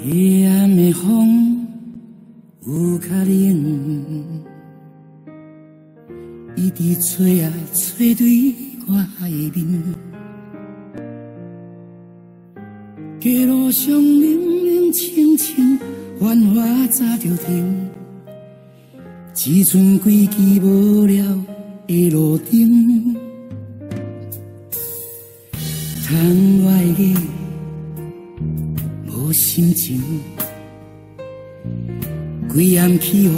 夜暗的风有较冷，伊伫吹啊吹对我的面，街路上冷冷清清，繁华早就停，只剩几支无聊的路灯，窗外的无心情，规暗起予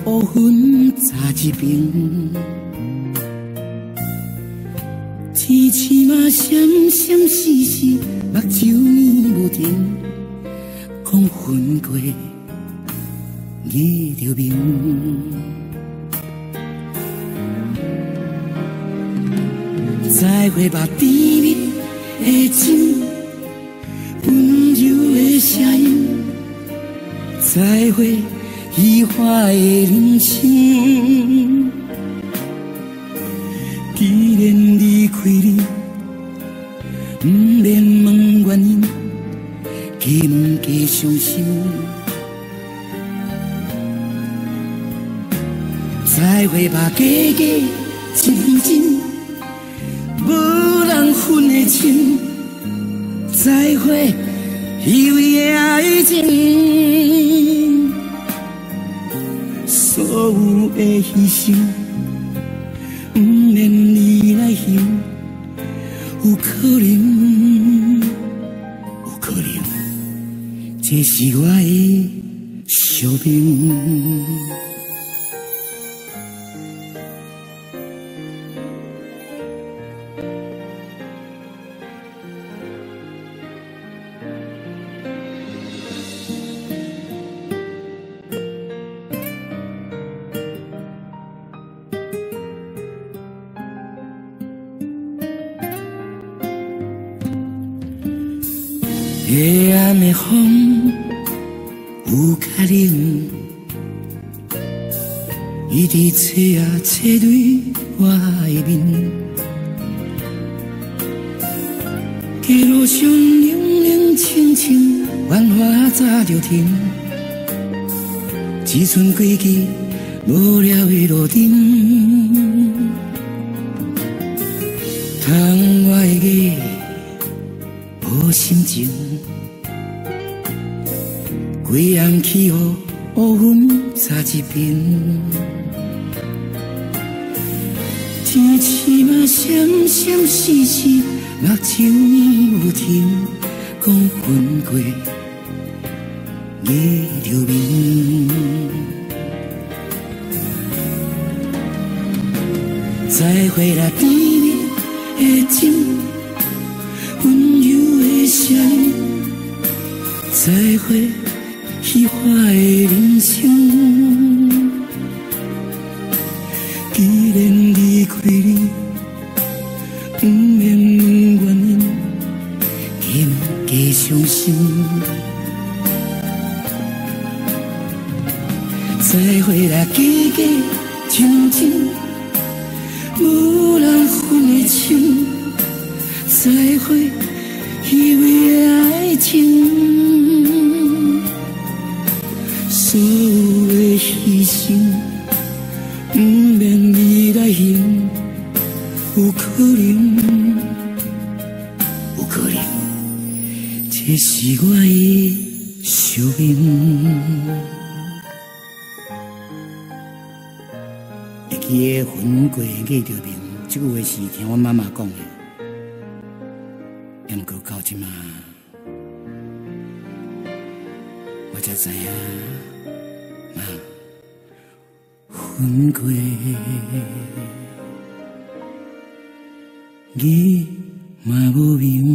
乌云扎一边，天星嘛闪闪烁烁，目睭呢无停，讲分过日着明。再会吧，甜蜜的情，温柔的声音，再会虚华的人生。既然离开你，不免问原因，加不加伤心？再会吧，假假真真，无人分的情。再会，虚伪的爱情，所有的牺牲，不免你来还，有可能，有可能，这是我的宿命。夜暗的风有较冷，伊伫吹啊吹对我的面，街路上冷冷清清，繁华早就停，只剩几支无聊的路灯，窗外的无心情。规暗起予乌云扎一边，天星嘛闪闪烁烁，目睭呢有停，讲分过日着明。再会啦，甜蜜的情，温柔的声音，再会。虚华的人生，既然离开你，不免问原因，加不加伤心？再会啦，假假真真，无人分的情，再会虚伪的爱情。所有的牺牲，不免你来还，有可能，有可能，这是我的宿命。会记得分过日着明，这句话是听我妈妈讲的，也毋过到即马，我才知影。分过日嘛无明。